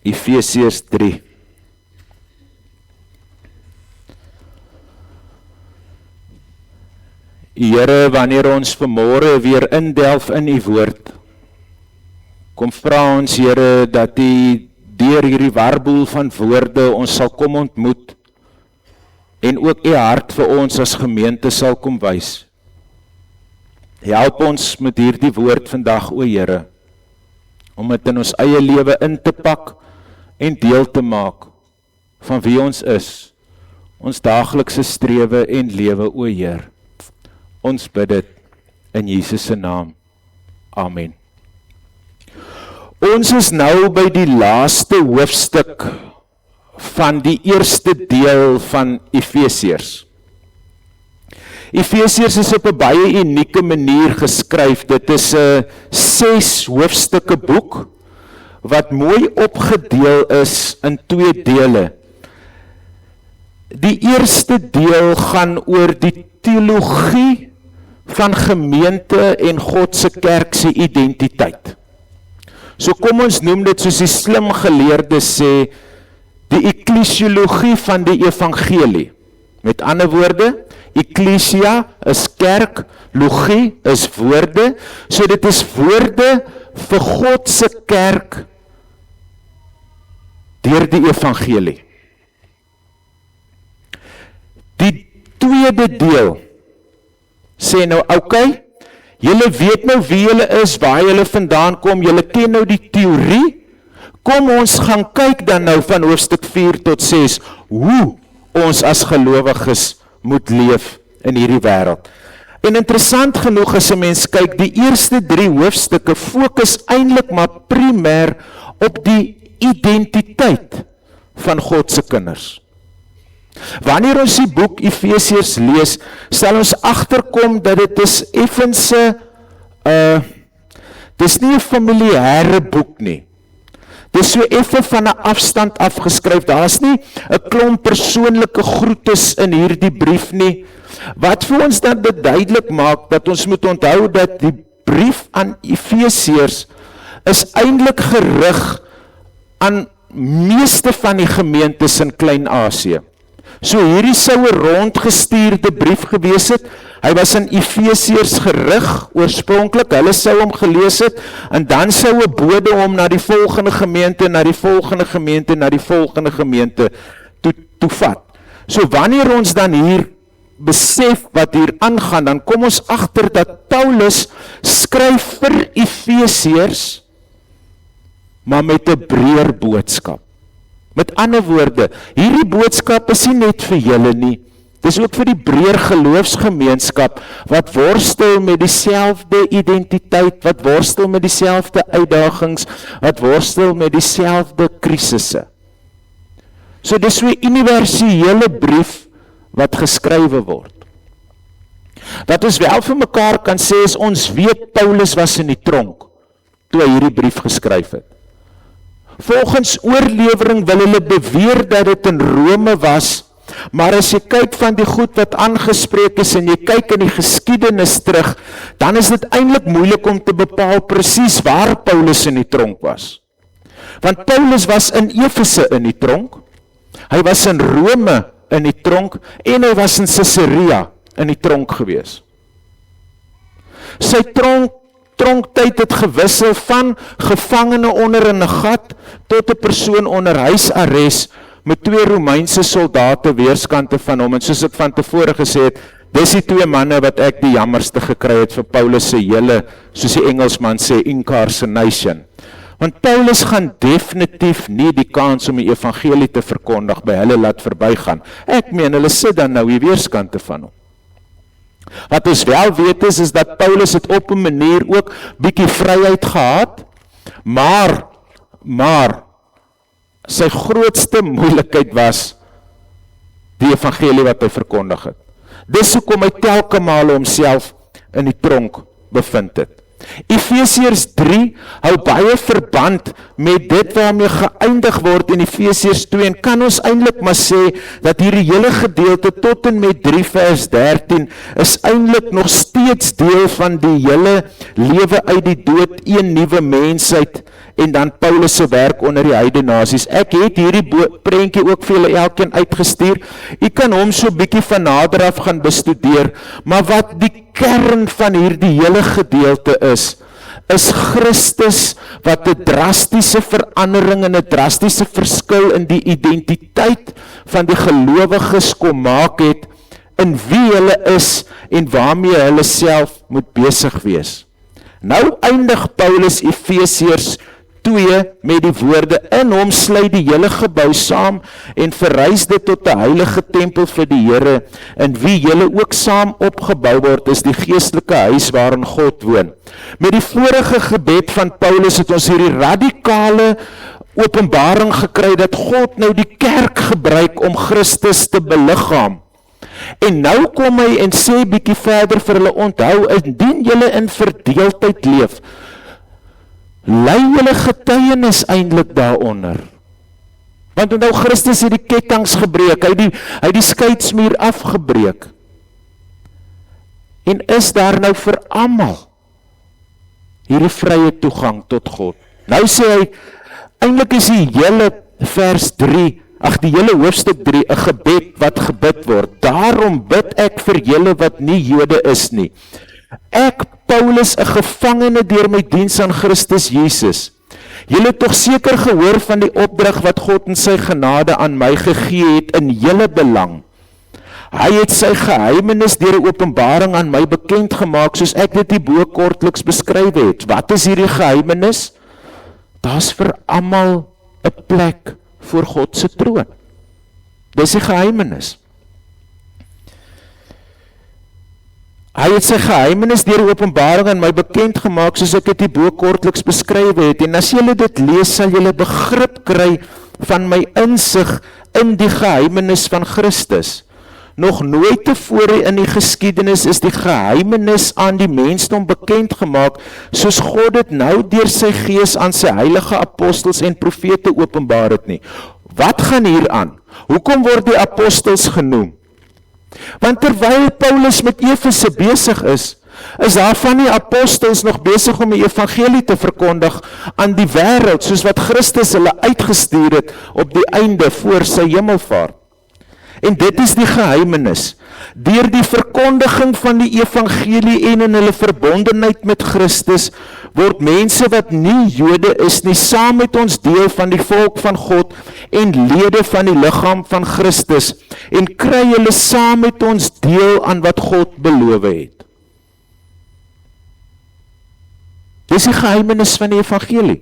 Efesiërs 3. Here, wanneer ons vanmôre weer indelf in U woord, kom vra ons, Here, dat U deur hierdie warboel van woorde ons sal kom ontmoet en ook U hart vir ons as gemeente sal kom wys. Help ons met hierdie woord vandag, o Here, om dit in ons eie lewe in te pak en deel te maak van wie ons is, ons daaglikse strewe en lewe, o Heer. Ons bid dit in Jesus se naam. Amen. Ons is nou by die laaste hoofstuk van die eerste deel van Efesiërs. Efesiërs is op 'n baie unieke manier geskryf. Dit is 'n 6 hoofstukke boek wat mooi opgedeel is in 2 dele. Die eerste deel gaan oor die teologie van gemeente en God se kerk se identiteit. So kom ons noem dit soos die slim geleerdes sê, die eklesiologie van die evangelie. Met ander woorde, eklesia is kerk, logie is woorde, so dit is woorde vir God se kerk deur die evangelie. Die tweede deel sê nou, okay, julle weet nou wie julle is, waar julle vandaan kom, julle ken nou die teorie, kom ons gaan kyk dan nou van hoofstuk 4 tot 6, hoe ons as gelowiges moet leef in hierdie wêreld. En interessant genoeg as 'n mens kyk, die eerste 3 hoofstukke fokus eintlik maar primêr op die identiteit van God se kinders. Wanneer ons die boek Efesiërs lees, sal ons agterkom dat dit is effens dis nie 'n familiêre boek nie. Dis so effe van 'n afstand afgeskryf. Daar's nie 'n klomp persoonlike groetes in hierdie brief nie. Wat vir ons dan dit duidelik maak dat ons moet onthou dat die brief aan Efesiërs is eintlik gerig aan meeste van die gemeentes in Klein-Asië. So hierdie sou 'n rondgestuurde brief gewees het. Hy was in Efesiërs gerig oorspronklik. Hulle sou hom gelees het en dan sou 'n bode hom na die volgende gemeente, na die volgende gemeente, na die volgende gemeente toe vat. So wanneer ons dan hier besef wat hier aangaan, dan kom ons agter dat Paulus skryf vir Efesiërs maar met 'n breër boodskap. Met ander woorde, hierdie boodskap is nie net vir julle nie, dis ook vir die breër geloofsgemeenskap, wat worstel met dieselfde identiteit, wat worstel met dieselfde uitdagings, wat worstel met dieselfde krisisse. So dis so 'n universele brief wat geskrywe word. Wat ons wel vir mekaar kan sê is, ons weet Paulus was in die tronk toe hy hierdie brief geskryf het. Volgens oorlewering wil hulle beweer dat dit in Rome was, maar as jy kyk van die goed wat aangespreek is en jy kyk in die geskiedenis terug, dan is dit eintlik moeilik om te bepaal presies waar Paulus in die tronk was. Want Paulus was in Efese in die tronk, hy was in Rome in die tronk en hy was in Caesarea in die tronk gewees. Sy tronktyd het gewissel van gevangene onder in 'n gat tot 'n persoon onder huisarrest met 2 Romeinse soldate weerskante van hom. En soos ek van tevore gesê het, dis die 2 manne wat ek die jammerste gekry het vir Paulus se hele, soos die Engelsman sê, incarceration. Want Paulus gaan definitief nie die kans om die evangelie te verkondig by hulle laat verbygaan. Ek meen, hulle sit dan nou hier weerskante van hom. Wat ons wel weet is dat Paulus het op 'n manier ook bietjie vryheid gehad, maar sy grootste moeilikheid was die evangelie wat hy verkondig het. Dis hoekom hy telke male homself in die tronk bevind het. Efesiërs 3 hou baie verband met dit waarmee geëindig word in Efesiërs 2 en kan ons eintlik maar sê dat hierdie hele gedeelte tot en met 3 vers 13 is eintlik nog steeds deel van die hele lewe uit die dood, een nuwe mensheid en dan Paulus se werk onder die heidenasies. Ek het hierdie prentjie ook vir julle elkeen uitgestuur. U kan hom so bietjie van nader af gaan bestudeer, maar wat die kern van hierdie hele gedeelte is Christus wat 'n drastiese verandering en 'n drastiese verskil in die identiteit van die gelowiges kom maak het, in wie hulle is en waarmee hulle self moet besig wees. Nou eindig Paulus Efesiërs 2 met die woorde, in hom sluit die hele gebou saam en verrys dit tot 'n heilige tempel vir die Here, in wie julle ook saam opgebou word, is die geestelike huis waarin God woon. Met die vorige gebed van Paulus het ons hierdie radikale openbaring gekry dat God nou die kerk gebruik om Christus te beliggaam. En nou kom hy en sê bietjie verder vir hulle, onthou, indien julle in verdeeldheid leef, lei julle getuienis eintlik daaronder. Want onthou, Christus het die kettinge gebreek, hy het die skeidsmuur afgebreek. En is daar nou vir almal hierdie vrye toegang tot God? Nou sê hy, eintlik is die hele vers 3, die hele hoofstuk 3, 'n gebed wat gebid word. Daarom bid ek vir julle wat nie Jode is nie. Ek, Paulus, 'n gevangene deur my diens aan Christus Jesus. Julle het tog seker gehoor van die opdrag wat God in sy genade aan my gegee het in julle belang. Hy het sy geheimenis deur 'n openbaring aan my bekend gemaak, soos ek dit hierbo kortliks beskryf het. Wat is hierdie geheimenis? Daar's vir almal 'n plek voor God se troon. Dis die geheimenis. Hy het sy geheimenis deur 'n openbaring aan my bekend gemaak, soos ek dit hierbo kortliks beskryf het. En as julle dit lees, sal julle begrip kry van my insig in die geheimenis van Christus. Nog nooit tevore in die geskiedenis is die geheimenis aan die mensdom bekend gemaak, soos God dit nou deur sy gees aan sy heilige apostels en profete openbaar het nie. Wat gaan hier aan? Hoekom word die apostels genoem? Want terwyl Paulus met Efese besig is daar van die apostels nog besig om die evangelie te verkondig aan die wêreld, soos wat Christus hulle uitgestuur het op die einde voor sy hemelvaart. En dit is die geheimenis. Deur die verkondiging van die evangelie en in hulle verbondenheid met Christus, word mense wat nie Jode is nie, saam met ons deel van die volk van God en lede van die liggaam van Christus, en kry hulle saam met ons deel aan wat God beloof het. Dis die geheimenis van die evangelie.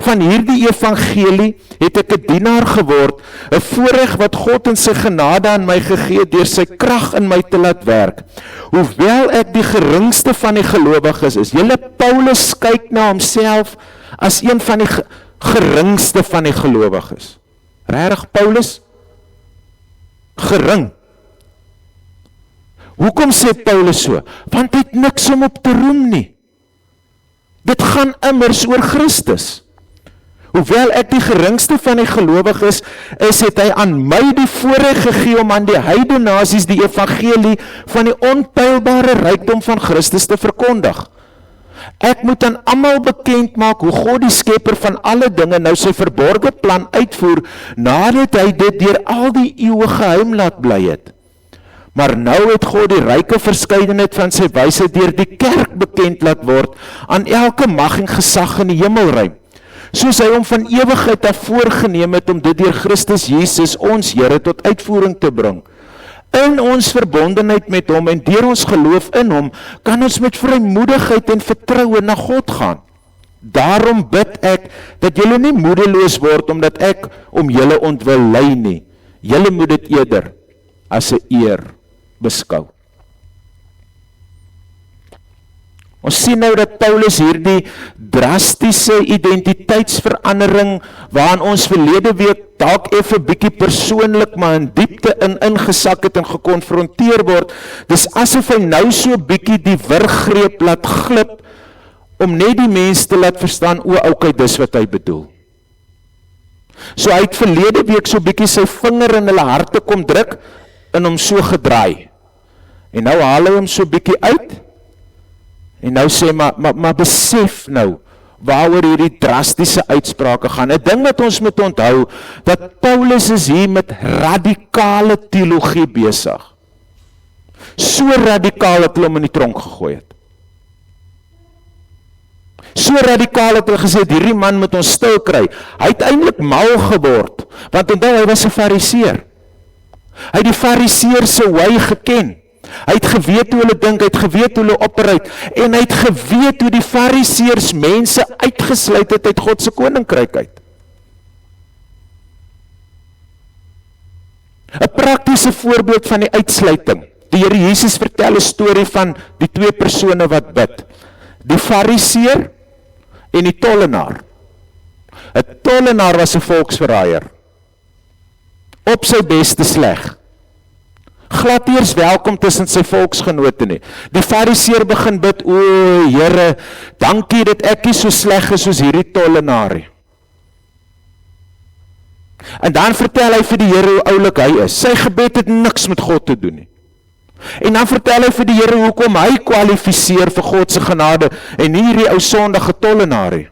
Van hierdie evangelie het ek 'n dienaar geword, 'n voorreg wat God in sy genade aan my gegee het deur sy krag in my te laat werk. Hoewel ek die geringste van die gelowiges is. Julle Paulus kyk na homself as een van die geringste van die gelowiges. Regtig Paulus? Gering. Hoekom sê Paulus so? Want hy het niks om op te roem nie. Dit gaan immers oor Christus. Hoewel ek die geringste van die gelowiges is, het hy aan my die voorreg gegee om aan die heidenasies die evangelie van die onpeilbare rykdom van Christus te verkondig. Ek moet aan almal bekend maak hoe God die skepper van alle dinge nou sy verborgde plan uitvoer, nadat hy dit deur al die eeue geheim laat bly het. Maar nou het God die ryke verskeidenheid van sy wysheid deur die kerk bekend laat word aan elke mag en gesag in die hemelruim, soos hy hom van ewigheid af voorgeneem het om dit deur Christus Jesus ons Here tot uitvoering te bring. In ons verbondenheid met hom en deur ons geloof in hom, kan ons met vrymoedigheid en vertroue na God gaan. Daarom bid ek dat julle nie moedeloos word omdat ek om julle ontwil ly nie. Julle moet dit eerder as 'n eer beskou. Ons sien nou dat Paulus hierdie drastiese identiteitsverandering waaraan ons verlede week dalk effe bietjie persoonlik maar in diepte ingesak het en gekonfronteer word, dis asof hy nou so bietjie die wurggreep laat glip om net die mense te laat verstaan, okay, dis wat hy bedoel. So hy het verlede week so bietjie sy vinger in hulle harte kom druk en hom so gedraai. En nou haal hy hom so bietjie uit. En nou sê, maar besef nou, waaroor hierdie drastiese uitsprake gaan. 'n Ding wat ons moet onthou, dat Paulus is hier met radikale teologie besig. So radikaal dat hulle hom in die tronk gegooi het. So radikaal het hulle gesê, hierdie man moet ons stil kry. Hy het eintlik mal geword, want onthou, hy was 'n fariseer. Hy het die fariseer se wy geken. Hy het geweet hoe hulle dink, hy het geweet hoe hulle operate, en hy het geweet hoe die fariseërs mense uitgesluit het uit God se koninkryk uit. 'n Praktiese voorbeeld van die uitsluiting. Die Here Jesus vertel 'n storie van die twee persone wat bid. Die fariseer en die tollenaar. 'n Tollenaar was 'n volksverraaier. Op sy beste sleg. Glad eers welkom tussen sy volksgenote nie. Die fariseer begin bid, o Here, dankie dat ek nie so sleg is soos hierdie tollenaar nie. En dan vertel hy vir die Here hoe oulik hy is. Sy gebed het niks met God te doen nie. En dan vertel hy vir die Here hoekom hy kwalifiseer vir God se genade en nie hierdie ou sondige tollenaar nie.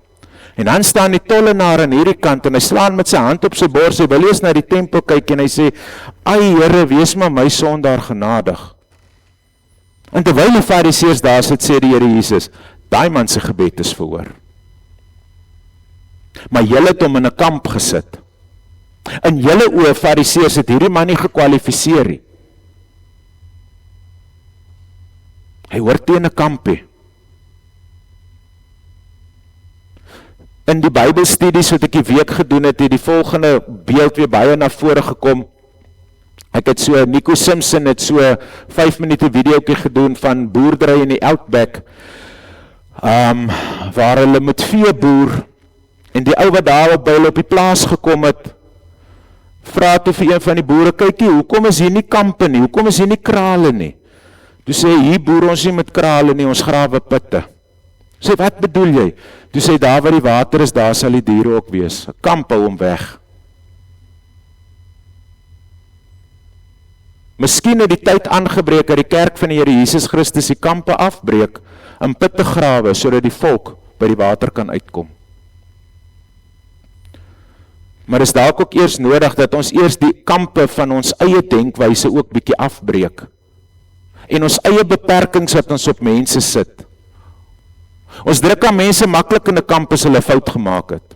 En dan staan die tollenaar aan hierdie kant en hy slaan met sy hand op sy bors, hy wil eers na die tempel kyk en hy sê, ai Here, wees maar my sondaar genadig. En terwyl die fariseërs daar sit, sê die Here Jesus, daai man se gebed is verhoor. Maar julle het hom in 'n kamp gesit. In julle oë, fariseërs, het hierdie man nie gekwalifiseer nie. Hy hoort nie in 'n kamp nie. In die Bybelstudies wat ek die week gedoen het die volgende beeld weer baie na vore gekom. Ek het so, Nico Simpson het so 5 minute videoetjie gedoen van boerdery in die Outback, waar hulle met vee boer, en die ou wat daar op by die plaas gekom het, vra toe vir een van die boere, kykie, hoekom is hier nie kampe nie, hoekom is hier nie krale nie? Toe sê, hier boer ons nie met krale nie, ons grawe putte. Sê, wat bedoel jy? Toe sê, daar waar die water is, daar sal die diere ook wees. 'n Kamp hou hom weg. Miskien het die tyd aangebreek dat die kerk van die Here Jesus Christus die kampe afbreek, in putte grawe, sodat die volk by die water kan uitkom. Maar is dalk ook eers nodig dat ons eers die kampe van ons eie denkwyse ook bietjie afbreek. En ons eie beperkings wat ons op mense sit. Ons druk aan mense maklik in 'n kamp as hulle fout gemaak het.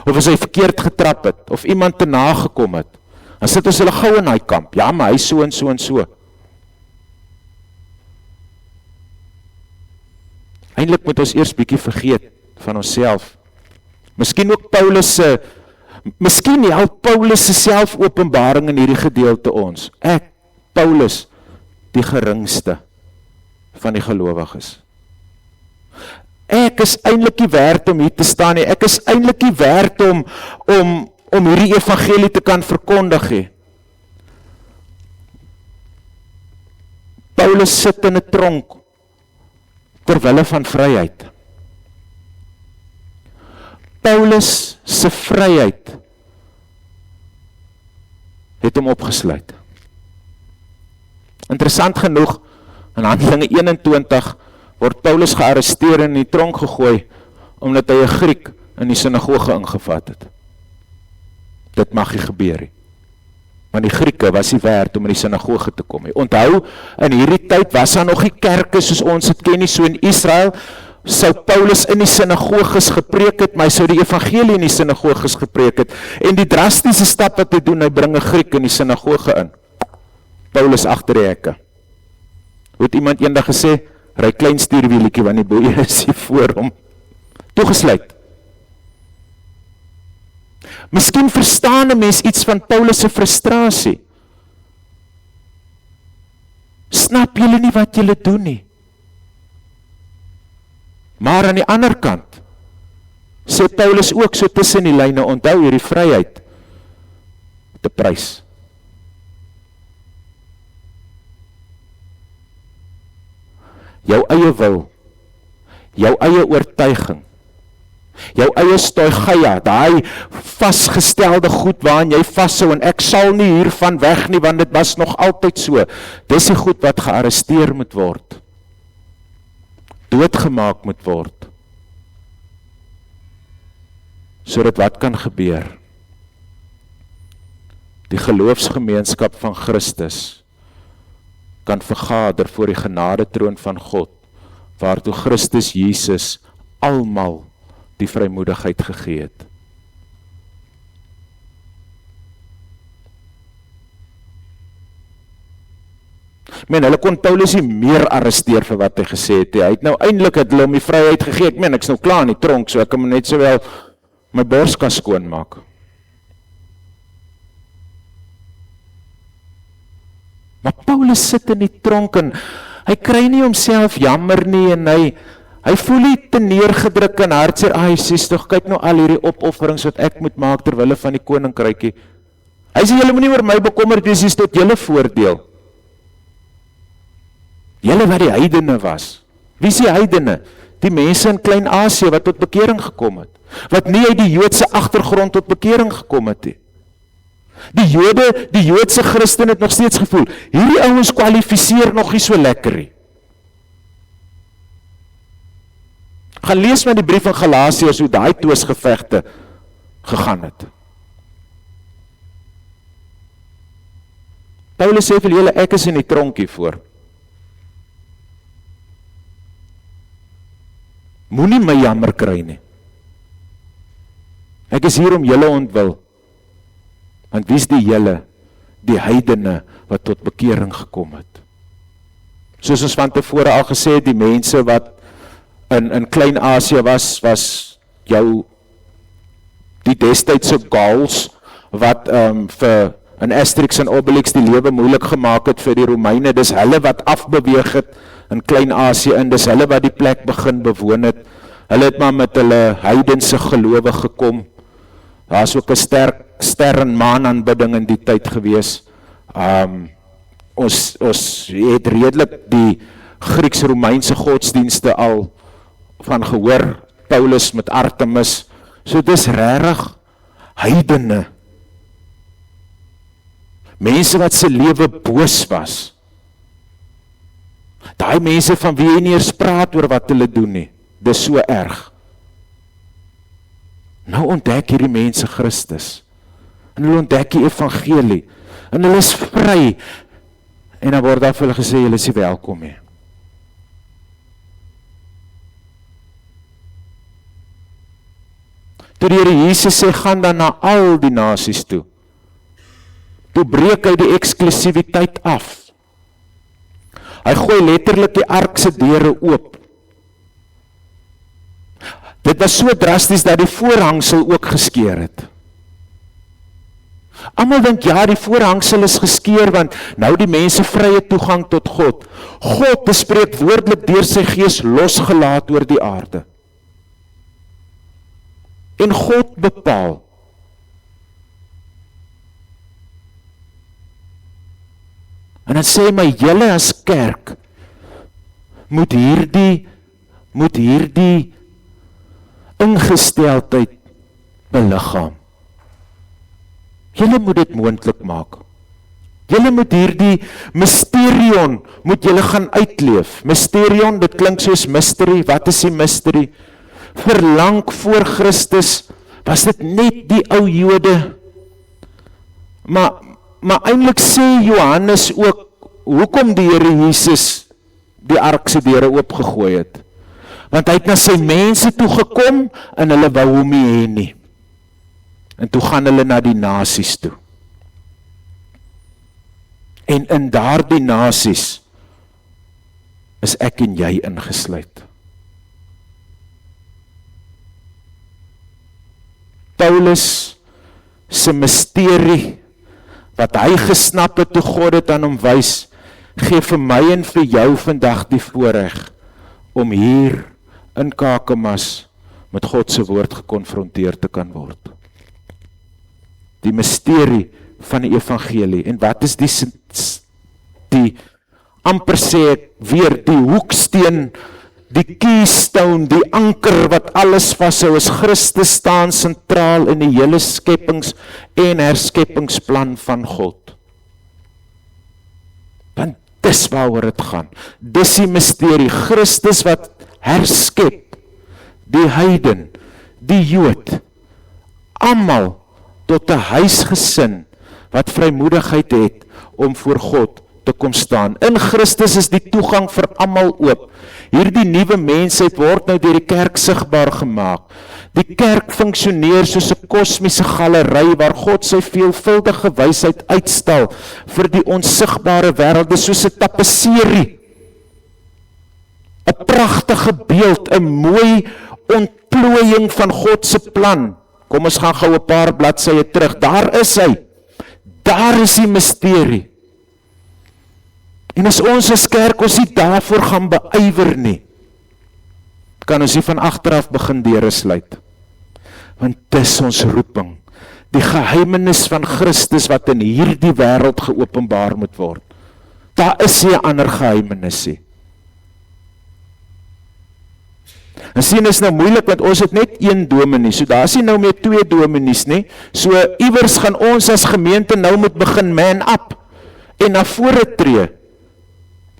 Of as hy verkeerd getrap het, of iemand te nagekom het. Dan sit ons hulle gou in hy kamp. Ja, maar hy so en so en so. Eintlik moet ons eers bietjie vergeet van onsself. Miskien ook miskien help Paulus se selfopenbaring in hierdie gedeelte ons. Ek, Paulus, die geringste van die gelowiges. Ek is eintlik nie werd om hier te staan nie. Ek is eintlik nie werd om hierdie evangelie te kan verkondig nie. Paulus sit in 'n tronk terwille van vryheid. Paulus se vryheid het hom opgesluit. Interessant genoeg, in Handelinge 21 word Paulus gearresteer en in die tronk gegooi, omdat hy 'n Griek in die sinagoge ingevat het. Dit mag nie gebeur nie. Want die Grieke was nie werd om in die sinagoge te kom nie. Onthou, in hierdie tyd was daar nog nie kerke soos ons het ken nie, so in Israel, sou Paulus in die sinagoges gepreek het, maar hy sou die evangelie in die sinagoges gepreek het, en die drastiese stap wat hy doen, hy bring 'n Griek in die sinagoge in. Paulus agter die hekke. Hoe het iemand eendag gesê, ry klein stuurwielietjie, want die boeie is hier voor hom. Toegesluit. Miskien verstaan 'n mens iets van Paulus se frustrasie. Snap julle nie wat julle doen nie? Maar aan die ander kant, sê Paulus ook so tussen die lyne, onthou hierdie vryheid te prys. Jou eie wil, jou eie oortuiging, jou eie stoigia, daai vasgestelde goed waarin jy vashou en ek sal nie hiervan weg nie, want dit was nog altyd so. Dis die goed wat gearresteer moet word. doodgemaak moet word, sodat wat kan gebeur? Die geloofsgemeenskap van Christus kan vergader voor die genadetroon van God, waartoe Christus Jesus almal die vrymoedigheid gegee het. Hulle kon Paulus nie meer arresteer vir wat hy gesê het. Hy het nou eintlik het hulle om die vryheid gegee. Ek's nou klaar in die tronk, so ek kan net sowel my borskas skoonmaak. Maar Paulus sit in die tronk en hy kry nie homself jammer nie en hy voel nie te neergedruk en hartseer, hy sê tog, kyk nou al hierdie opofferings wat ek moet maak ter wille van die koninkrykie. Hy sê, julle moenie oor my bekommerd wees, dis tot julle voordeel. Julle wat die heidene was. Wie is die heidene? Die mense in Klein-Asië wat tot bekering gekom het. Wat nie uit die Joodse agtergrond tot bekering gekom het nie. Die Joodse Christen het nog steeds gevoel, hierdie ouens kwalifiseer nog nie so lekker nie. Gaan lees maar die brief van Galasiërs hoe daai twisgevegte gegaan het. Paulus sê vir julle, ek is in die tronk hiervoor. Moenie my jammer kry nie. Ek is hier om julle ontwil. Want wie is die julle? Die heidene wat tot bekering gekom het. Soos ons van tevore al gesê het, die mense wat in Klein-Asië was die destydse Gauls wat vir in Asterix en Obelix die lewe moeilik gemaak het vir die Romeine. Dis hulle wat afbeweeg het in Klein-Asië en dis hulle wat die plek begin bewoon het. Hulle het maar met hulle heidense gelowe gekom. Daar is ook 'n ster en maan aanbidding in die tyd gewees. Ons het redelik die Grieks-Romeinse godsdienste al van gehoor, Paulus met Artemis. So dis regtig heidene. Mense wat se lewe boos was. Daai mense van wie jy nie eers praat oor wat hulle doen nie. Dis so erg. Nou ontdek hierdie mense Christus. En hulle ontdek die evangelie. En hulle is vry. En dan word daar vir hulle gesê, julle is nie welkom nie. Toe die Here Jesus sê, gaan dan na al die nasies toe. Toe breek hy die eksklusiwiteit af. Hy gooi letterlik die ark se deure oop. Dit was so drasties dat die voorhangsel ook geskeur het. Almal dink, ja, die voorhangsel is geskeur, want nou die mense vrye toegang tot God. God bespreek woordelik deur sy gees losgelaat oor die aarde. En God bepaal. En dan sê my, julle as kerk moet hierdie ingesteldheid beliggaam. Julle moet dit moontlik maak. Julle moet hierdie mysterion moet julle gaan uitleef. Mysterion, dit klink soos mystery. Wat is die mystery? Verlang voor Christus was dit net die ou Jode. Maar eintlik sê Johannes ook, hoekom die Here Jesus die ark se deure oopgegooi het. Want hy het na sy mense toe gekom en hulle wou hom nie hê nie. En toe gaan hulle na die nasies toe. En in daardie nasies is ek en jy ingesluit. Paulus se misterie wat hy gesnap het toe God het aan hom wys, gee vir my en vir jou vandag die voorreg om hier in Kakamas met God se woord gekonfronteer te kan word. Die misterie van die evangelie. En wat is die amper sê ek weer, die hoeksteen, die keystone, die anker wat alles vashou, is Christus staan sentraal in die hele skepings- en herskeppingsplan van God. Want dis waaroor dit gaan. Dis die misterie. Christus wat herskep die heiden, die Jood, almal tot 'n huisgesin wat vrymoedigheid het om voor God te kom staan. In Christus is die toegang vir almal oop. Hierdie nuwe mensheid word nou deur die kerk sigbaar gemaak. Die kerk funksioneer soos 'n kosmiese galery waar God sy veelvuldige wysheid uitstal vir die onsigbare wêreld. Dis soos 'n tapisserie, 'n pragtige beeld, 'n mooi ontplooiing van God se plan. Kom ons gaan gou 'n paar bladsye terug. Daar is hy. Daar is die misterie. En as ons as kerk ons nie daarvoor gaan beywer nie, kan ons nie van agteraf begin deure sluit. Want dis ons roeping. Die geheimenis van Christus wat in hierdie wêreld geopenbaar moet word. Daar is nie 'n ander geheimenis nie. En sien, is nou moeilik, want ons het net een dominee, so daar is nie nou meer 2 dominees nie, so iewers gaan ons as gemeente nou moet begin man up, en na vore tree,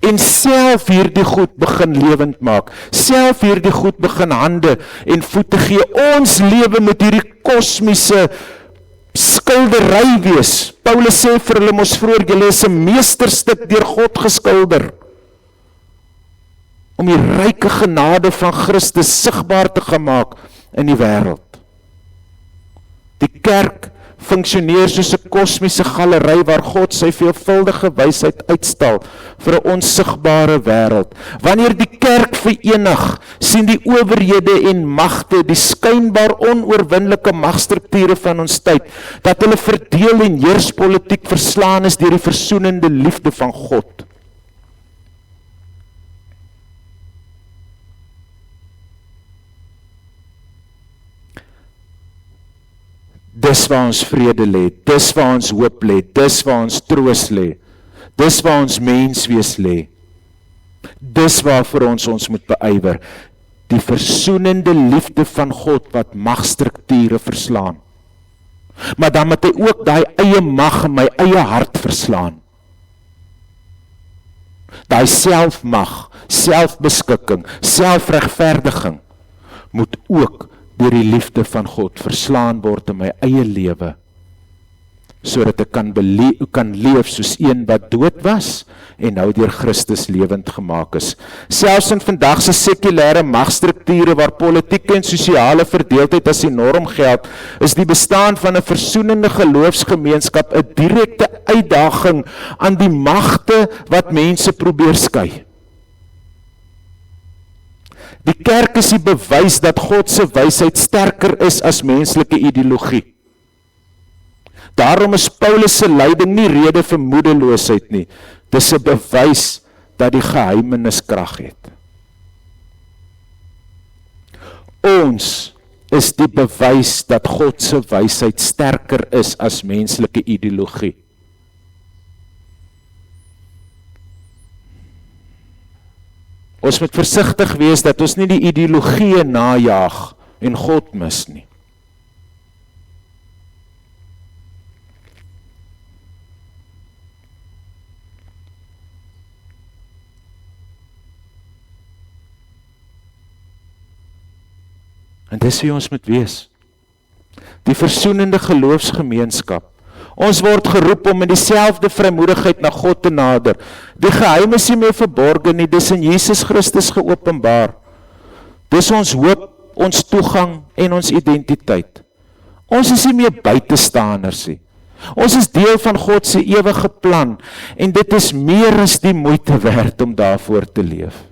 en self hierdie goed begin lewend maak, self hierdie goed begin hande en voete gee. Ons lewe met hierdie kosmiese skildery wees. Paulus sê vir hulle mos vroeër, julle is 'n meesterstuk deur God geskilder, om die ryke genade van Christus sigbaar te gaan maak in die wêreld. Die kerk funksioneer soos 'n kosmiese galery waar God sy veelvuldige wysheid uitstal vir 'n onsigbare wêreld. Wanneer die kerk verenig, sien die owerhede en magte, die skynbaar onoorwinnelike magstrukture van ons tyd, dat hulle verdeel en heerspolitiek verslaan is deur die versoenende liefde van God. Dis waar ons vrede lê, dis waar ons hoop lê, dis waar ons troos lê, dis waar ons menswees lê. Dis waar vir ons moet beywer. Die versoenende liefde van God wat magstrukture verslaan. Maar dan moet hy ook daai eie mag in my eie hart verslaan. Daai selfmag, selfbeskikking, selfregverdiging moet ook deur die liefde van God verslaan word in my eie lewe, sodat ek kan leef soos een wat dood was en nou deur Christus lewend gemaak is. Selfs in vandag se sekulêre magstrukture waar politieke en sosiale verdeeldheid as die norm geld, is die bestaan van 'n versoenende geloofsgemeenskap 'n direkte uitdaging aan die magte wat mense probeer skei. Die kerk is die bewys dat God se wysheid sterker is as menslike ideologie. Daarom is Paulus se lyding nie rede vir moedeloosheid nie. Dis 'n bewys dat die geheimenis krag het. Ons is die bewys dat God se wysheid sterker is as menslike ideologie. Ons moet versigtig wees dat ons nie die ideologie najaag en God mis nie. En dis wie ons moet wees. Die versoenende geloofsgemeenskap. Ons word geroep om in dieselfde vrymoedigheid na God te nader. Die geheim is nie meer verborge nie, dis in Jesus Christus geopenbaar. Dis ons hoop, ons toegang en ons identiteit. Ons is nie meer buitestanders nie. Ons is deel van God se ewige plan en dit is meer as die moeite werd om daarvoor te leef.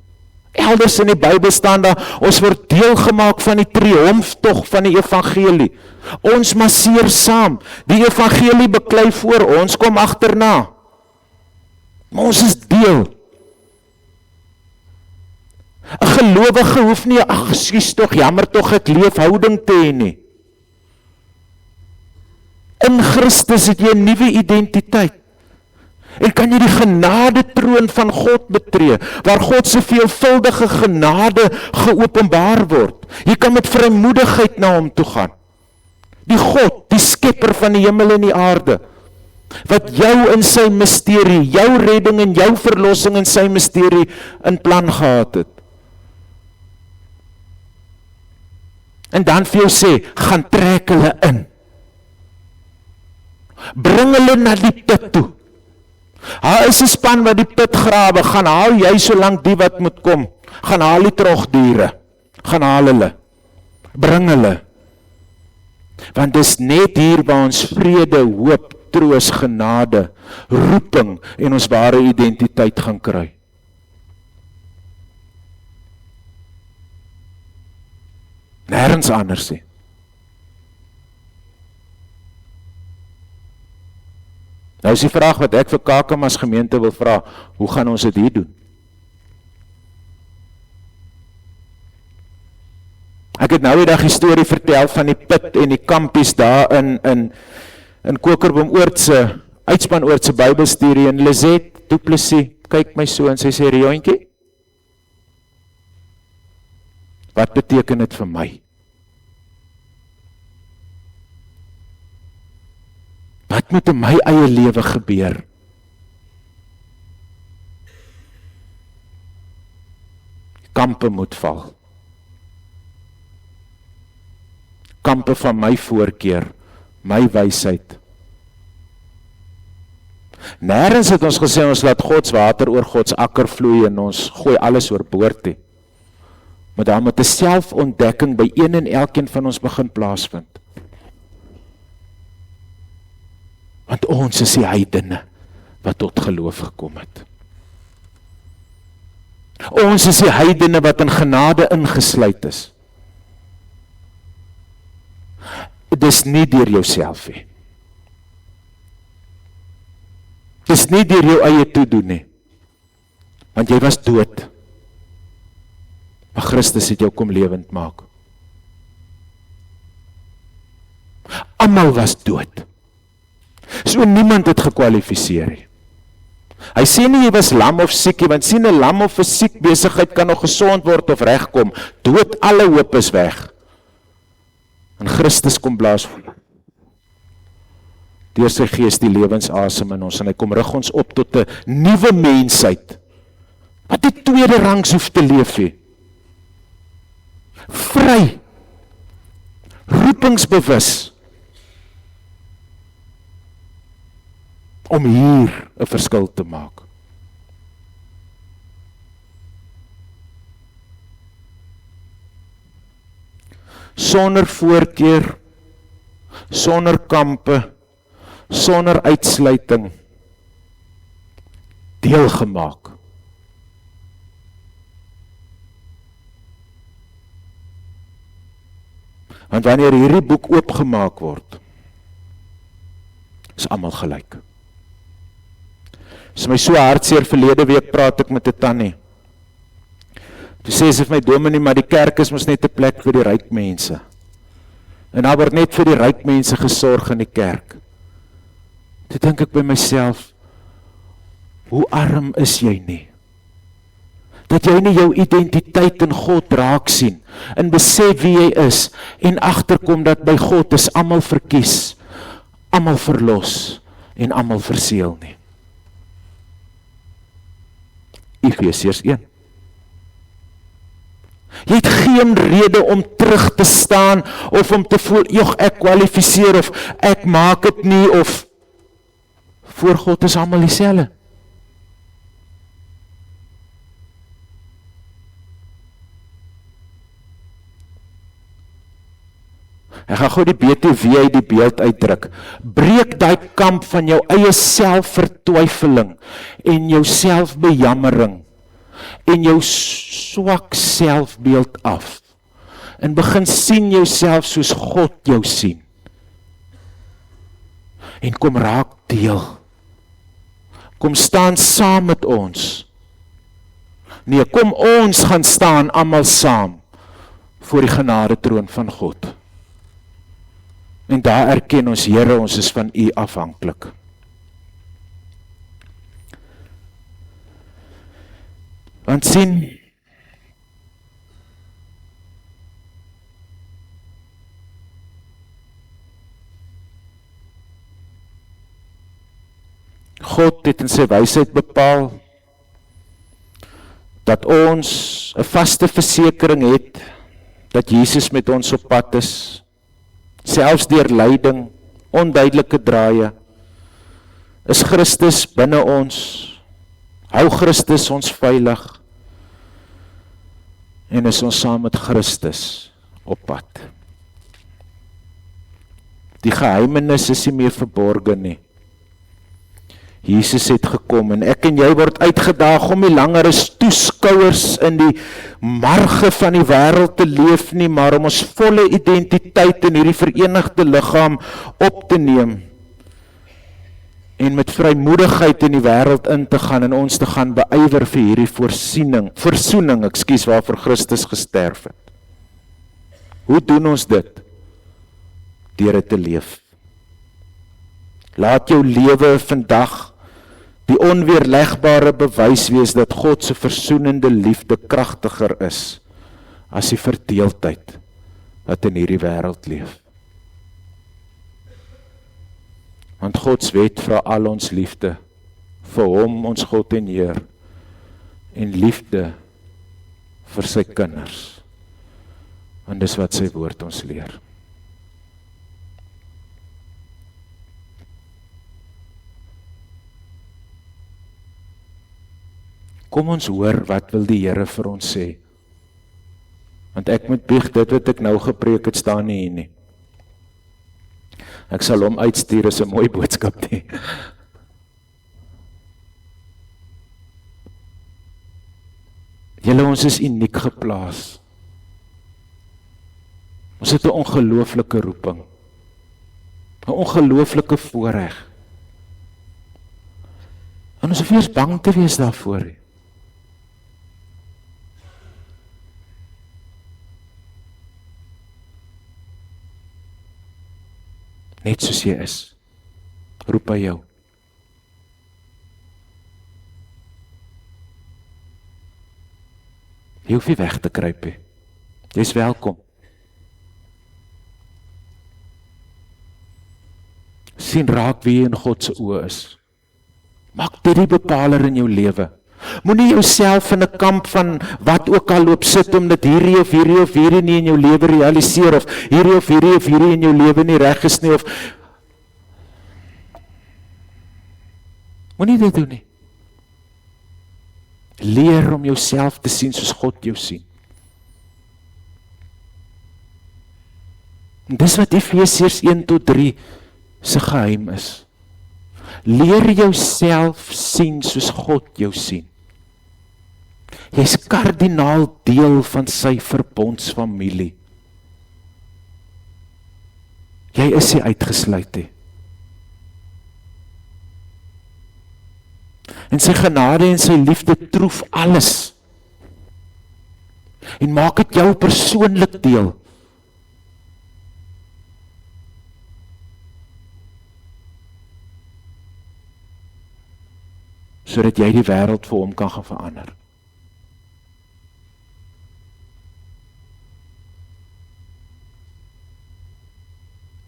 Elders in die Bybel staan daar, ons word deelgemaak van die triomftog van die evangelie. Ons marseer saam, die evangelie beklei voor ons, kom agterna. Maar ons is deel. 'n gelowige hoef nie, ag, ekskuus tog, jammer tog, ek leef houding te hê nie. In Christus het jy 'n nuwe identiteit. En kan jy die genadetroon van God betree, waar God se veelvuldige genade geopenbaar word. Jy kan met vrymoedigheid na hom toe gaan. Die God, die skepper van die hemel en die aarde, wat jou in sy misterie, jou redding en jou verlossing in sy misterie in plan gehad het. En dan vir jou sê, gaan trek hulle in. Bring hulle na die put toe. Daar is 'n span wat die put grawe, gaan haal jy solank die wat moet kom. Gaan haal die trogdiere. Gaan haal hulle. Bring hulle. Want dis net hier waar ons vrede, hoop, troos, genade, roeping en ons ware identiteit gaan kry. Nêrens anders nie. Nou is die vraag wat ek vir Kakamas gemeente wil vra, hoe gaan ons dit hier doen? Ek het nou die dag die storie vertel van die put en die kampies daar in Kokerboom-Oord se, Uitspan-Oord se Bybelstudie en Lizette Du Plessis kyk my so en sy sê, Riontjie, wat beteken dit vir my? Wat moet in my eie lewe gebeur? Kampe moet val. Kampe van my voorkeur, my wysheid. Nêrens het ons gesê ons laat Gods water oor Gods akker vloei en ons gooi alles oorboord nie. Maar daar moet 'n selfontdekking by een en elkeen van ons begin plaasvind. Want ons is die heidene wat tot geloof gekom het. Ons is die heidene wat in genade ingesluit is. Dis nie deur jouself nie. Dis nie deur jou eie toedoen nie. Want jy was dood. Maar Christus het jou kom lewend maak. Almal was dood. So niemand het gekwalifiseer nie. Hy sê nie jy was lam of siek nie, want sien 'n lam of 'n siek besigheid kan nog gesond word of regkom. Dood, alle hoop is weg. En Christus kom blaas deur sy gees die lewensasem in ons en hy kom rig ons op tot 'n nuwe mensheid. Wat die tweede rangs hoef te leef nie. Vry. Roepingsbewus. Om hier 'n verskil te maak. Sonder voorkeur, sonder kampe, sonder uitsluiting, deelgemaak. Want wanneer hierdie boek oopgemaak word, is almal gelyk. Is my so hartseer, verlede week praat ek met 'n tannie. Toe sê sy vir my, dominee, maar die kerk is mos net 'n plek vir die ryk mense. En daar word net vir die ryk mense gesorg in die kerk. Toe dink ek by myself, hoe arm is jy nie? Dat jy nie jou identiteit in God raak sien, en besef wie jy is, en agterkom dat by God is almal verkies, almal verlos, en almal verseël nie. Efesiërs 1. Jy het geen rede om terug te staan, of om te voel, joh, ek kwalifiseer, of ek maak dit nie, of voor God is almal dieselfde. Ek gaan gou die BTW uit die beeld uitdruk. Breek daai kamp van jou eie selfvertwyfeling en jou selfbejammering en jou swak selfbeeld af. En begin sien jouself soos God jou sien. En kom raak deel. Kom staan saam met ons. Nee, kom ons gaan staan almal saam voor die genade troon van God. En daar erken ons, Here, ons is van U afhanklik. Want sien, God het in sy wysheid bepaal dat ons 'n vaste versekering het dat Jesus met ons op pad is, selfs deur lyding, onduidelike draaie, is Christus binne ons, hou Christus ons veilig, en is ons saam met Christus op pad. Die geheimenis is nie meer verborgen nie. Jesus het gekom en ek en jy word uitgedaag om nie langer as toeskouers in die marge van die wêreld te leef nie, maar om ons volle identiteit in hierdie verenigde liggaam op te neem en met vrymoedigheid in die wêreld in te gaan en ons te gaan beywer vir hierdie versoening, waarvoor Christus gesterf het. Hoe doen ons dit? Deur dit te leef. Laat jou lewe vandag die onweerlegbare bewys wees dat God se versoenende liefde kragtiger is as die verdeeldheid wat in hierdie wêreld leef. Want Gods wet vra al ons liefde vir hom, ons God en Heer, en liefde vir sy kinders. Want dis wat sy woord ons leer. Kom ons hoor wat wil die Here vir ons sê. Want ek moet bieg, dit wat ek nou gepreek het, staan nie hier nie. Ek sal hom uitstuur as 'n mooi boodskap nie. Julle, ons is uniek geplaas. Ons het 'n ongelooflike roeping. 'n Ongelooflike voorreg. En ons hoef nie eens bang te wees daarvoor nie. Net soos jy is, roep hy jou. Jy hoef nie weg te kruip nie. Jy is welkom. Sien raak wie jy in God se oë is. Maak dit die bepaler in jou lewe. Moenie jouself in 'n kamp van wat ook al loop sit om dit hierdie of hierdie of hierdie nie in jou lewe realiseer of hierdie of hierdie of hierdie in jou lewe nie reg is nie of moenie dit doen nie. Leer om jouself te sien soos God jou sien. En dis wat Efesiërs 1-3 se geheim is. Leer jouself sien soos God jou sien. Jy's kardinaal deel van sy verbondsfamilie. Jy is nie uitgesluit nie. En sy genade en sy liefde troef alles. En maak dit jou persoonlik deel. Sodat jy die wêreld vir hom kan gaan verander.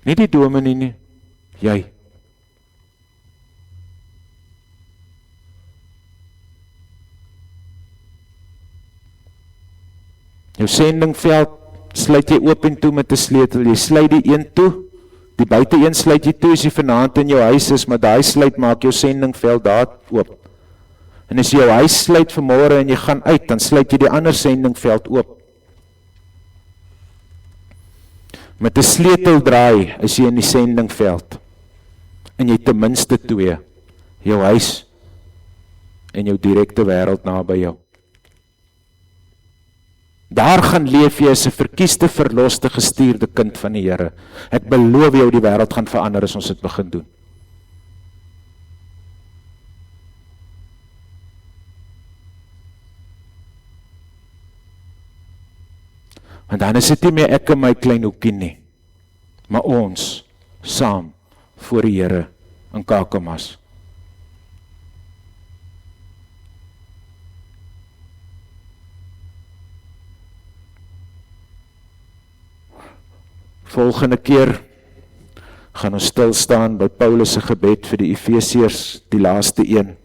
Nie die dominee nie, jy. Jou sendingveld sluit jy oop en toe met 'n sleutel. Jy sluit die een toe, die buite een sluit jy toe as jy vanaand in jou huis is, maar daai sluit maak jou sendingveld daar oop. En as jy jou huis sluit vanmôre en jy gaan uit, dan sluit jy die ander sendingveld oop. Met 'n sleutel draai is jy in die sendingveld. En jy ten minste twee, jou huis en jou direkte wêreld naby jou. Daar gaan leef jy as 'n verkiesde, verloste, gestuurde kind van die Here. Ek beloof jou die wêreld gaan verander as ons dit begin doen. Want dan is dit nie meer ek en my klein hoekie nie, maar ons, saam, voor die Here in Kakamas. Volgende keer gaan ons stil staan by Paulus se gebed vir die Efesiërs, die laaste een.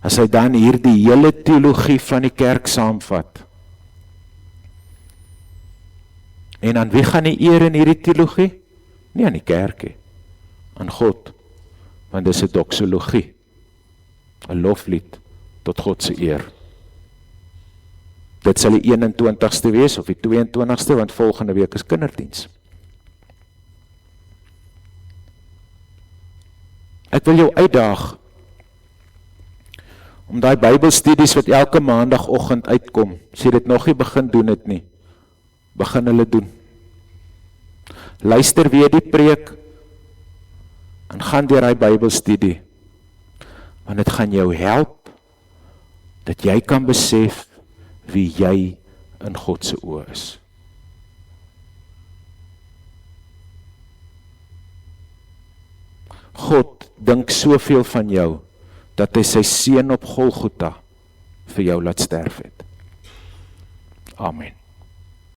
As hy dan hier die hele teologie van die kerk saamvat. En aan wie gaan die eer in hierdie teologie? Nie aan die kerk nie, aan God, want dis 'n doxologie, 'n loflied tot God se eer. Dit sal die 21ste wees, of die 22ste, want volgende week is kinderdiens. Ek wil jou uitdaag, om daai Bybelstudies wat elke maandagoggend uitkom, as jy dit nog nie begin doen het nie, begin hulle doen. Luister weer die preek, en gaan deur daai Bybelstudie, want dit gaan jou help, dat jy kan besef, wie jy in God se oë is. God dink soveel van jou, dat hy sy seun op Golgotha vir jou laat sterf het. Amen.